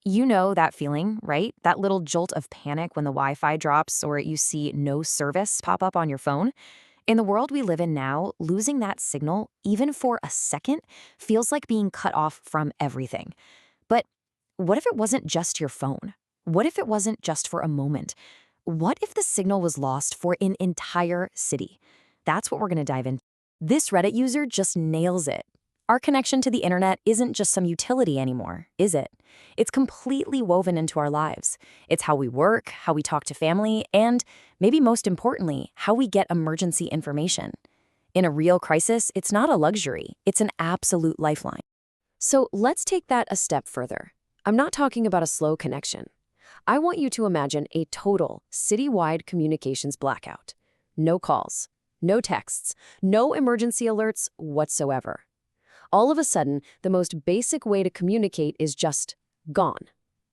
You know that feeling, right? That little jolt of panic when the Wi-Fi drops or you see no service pop up on your phone. In the world we live in now, losing that signal, even for a second, feels like being cut off from everything. But what if it wasn't just your phone? What if it wasn't just for a moment? What if the signal was lost for an entire city? That's what we're going to dive into. This Reddit user just nails it. Our connection to the internet isn't just some utility anymore, is it? It's completely woven into our lives. It's how we work, how we talk to family, and, maybe most importantly, how we get emergency information. In a real crisis, it's not a luxury, it's an absolute lifeline. So let's take that a step further. I'm not talking about a slow connection. I want you to imagine a total citywide communications blackout. No calls, no texts, no emergency alerts whatsoever. All of a sudden, the most basic way to communicate is just gone,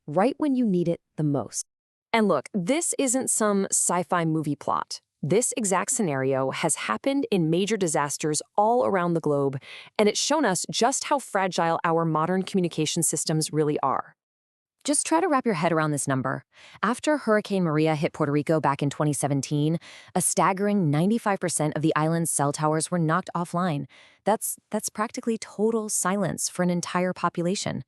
right when you need it the most. And look, this isn't some sci-fi movie plot. This exact scenario has happened in major disasters all around the globe, and it's shown us just how fragile our modern communication systems really are. Just try to wrap your head around this number. After Hurricane Maria hit Puerto Rico back in 2017, a staggering 95% of the island's cell towers were knocked offline. That's practically total silence for an entire population.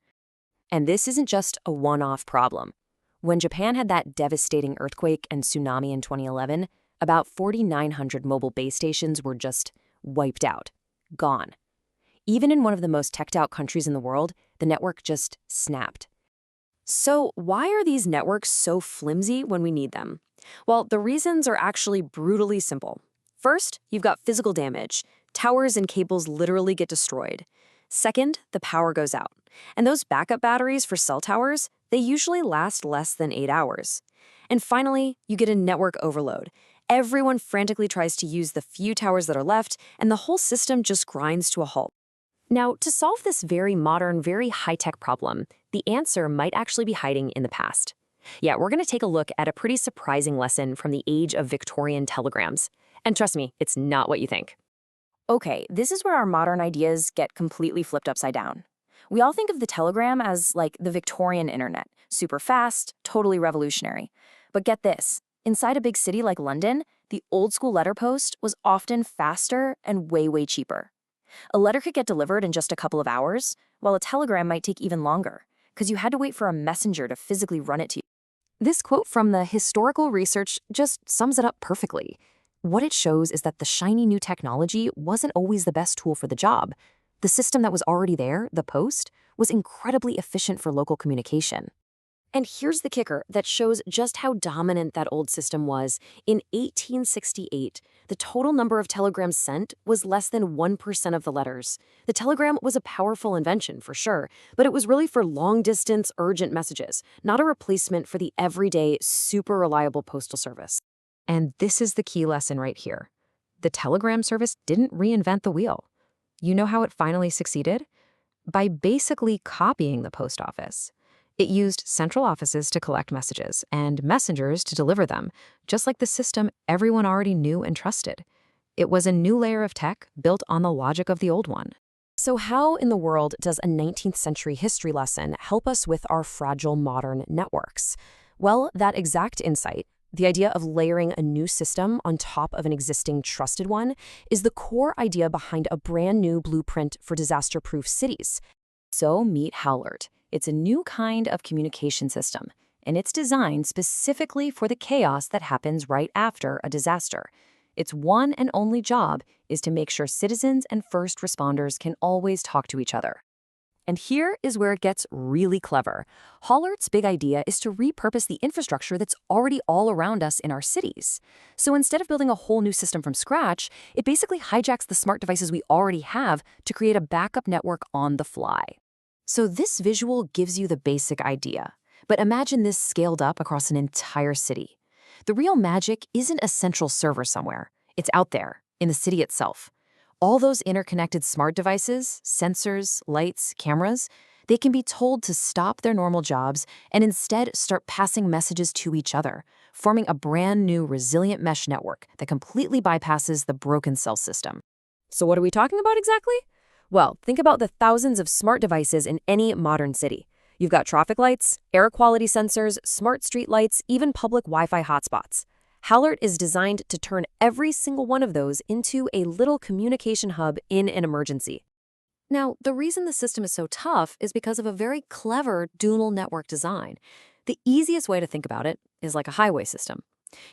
And this isn't just a one-off problem. When Japan had that devastating earthquake and tsunami in 2011, about 4,900 mobile base stations were just wiped out, gone. Even in one of the most teched-out countries in the world, the network just snapped. So why are these networks so flimsy when we need them? Well, the reasons are actually brutally simple. First, you've got physical damage. Towers and cables literally get destroyed. Second, the power goes out. And those backup batteries for cell towers, they usually last less than 8 hours. And finally, you get a network overload. Everyone frantically tries to use the few towers that are left, and the whole system just grinds to a halt. Now, to solve this very modern, very high-tech problem, the answer might actually be hiding in the past. Yeah, we're going to take a look at a pretty surprising lesson from the age of Victorian telegrams. And trust me, it's not what you think. Okay, this is where our modern ideas get completely flipped upside down. We all think of the telegram as like the Victorian internet, super fast, totally revolutionary. But get this, inside a big city like London, the old-school letter post was often faster and way, way cheaper. A letter could get delivered in just a couple of hours, while a telegram might take even longer, because you had to wait for a messenger to physically run it to you. This quote from the historical research just sums it up perfectly. What it shows is that the shiny new technology wasn't always the best tool for the job. The system that was already there, the post, was incredibly efficient for local communication. And here's the kicker that shows just how dominant that old system was. In 1868, the total number of telegrams sent was less than 1% of the letters. The telegram was a powerful invention, for sure, but it was really for long-distance, urgent messages, not a replacement for the everyday, super reliable postal service. And this is the key lesson right here. The telegram service didn't reinvent the wheel. You know how it finally succeeded? By basically copying the post office. It used central offices to collect messages and messengers to deliver them, just like the system everyone already knew and trusted. It was a new layer of tech built on the logic of the old one. So how in the world does a 19th century history lesson help us with our fragile modern networks? Well, that exact insight, the idea of layering a new system on top of an existing trusted one, is the core idea behind a brand new blueprint for disaster-proof cities. So meet Howlert. It's a new kind of communication system, and it's designed specifically for the chaos that happens right after a disaster. Its one and only job is to make sure citizens and first responders can always talk to each other. And here is where it gets really clever. Howlert's big idea is to repurpose the infrastructure that's already all around us in our cities. So instead of building a whole new system from scratch, it basically hijacks the smart devices we already have to create a backup network on the fly. So this visual gives you the basic idea, but imagine this scaled up across an entire city. The real magic isn't a central server somewhere. It's out there, in the city itself. All those interconnected smart devices, sensors, lights, cameras, they can be told to stop their normal jobs and instead start passing messages to each other, forming a brand new resilient mesh network that completely bypasses the broken cell system. So what are we talking about exactly? Well, think about the thousands of smart devices in any modern city. You've got traffic lights, air quality sensors, smart street lights, even public Wi-Fi hotspots. Hallert is designed to turn every single one of those into a little communication hub in an emergency. Now, the reason the system is so tough is because of a very clever dual network design. The easiest way to think about it is like a highway system.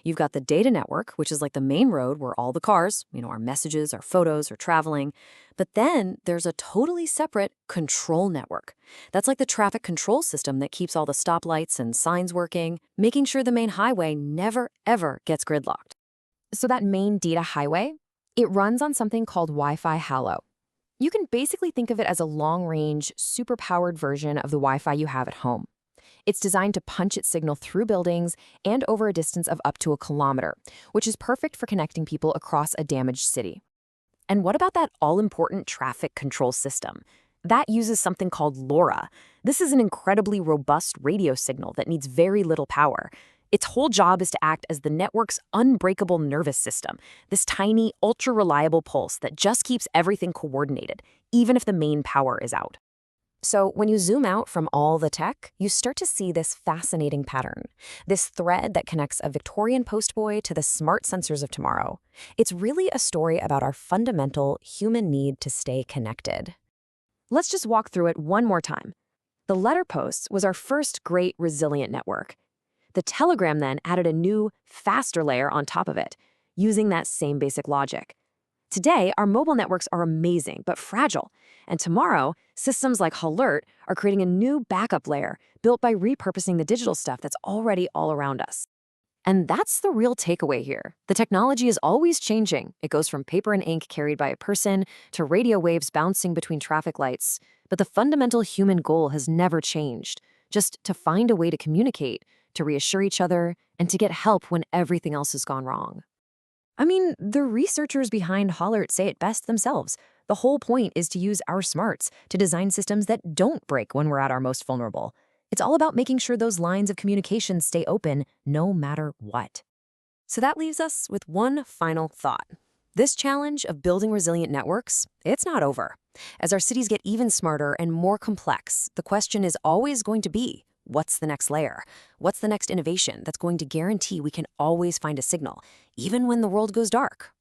You've got the data network, which is like the main road where all the cars, our messages, our photos are traveling. But then there's a totally separate control network. That's like the traffic control system that keeps all the stoplights and signs working, making sure the main highway never, ever gets gridlocked. So that main data highway, it runs on something called Wi-Fi Halo. You can basically think of it as a long-range, super-powered version of the Wi-Fi you have at home. It's designed to punch its signal through buildings and over a distance of up to 1 kilometer, which is perfect for connecting people across a damaged city. And what about that all-important traffic control system? That uses something called LoRa. This is an incredibly robust radio signal that needs very little power. Its whole job is to act as the network's unbreakable nervous system, this tiny, ultra-reliable pulse that just keeps everything coordinated, even if the main power is out. So when you zoom out from all the tech, you start to see this fascinating pattern, this thread that connects a Victorian postboy to the smart sensors of tomorrow. It's really a story about our fundamental human need to stay connected. Let's just walk through it one more time. The letterpost was our first great resilient network. The telegram then added a new, faster layer on top of it, using that same basic logic. Today, our mobile networks are amazing but fragile, and tomorrow, systems like Hallert are creating a new backup layer built by repurposing the digital stuff that's already all around us. And that's the real takeaway here. The technology is always changing. It goes from paper and ink carried by a person to radio waves bouncing between traffic lights. But the fundamental human goal has never changed, just to find a way to communicate, to reassure each other, and to get help when everything else has gone wrong. I mean, the researchers behind Hallert say it best themselves. The whole point is to use our smarts to design systems that don't break when we're at our most vulnerable. It's all about making sure those lines of communication stay open no matter what. So that leaves us with one final thought. This challenge of building resilient networks, it's not over. As our cities get even smarter and more complex, the question is always going to be, what's the next layer? What's the next innovation that's going to guarantee we can always find a signal, even when the world goes dark?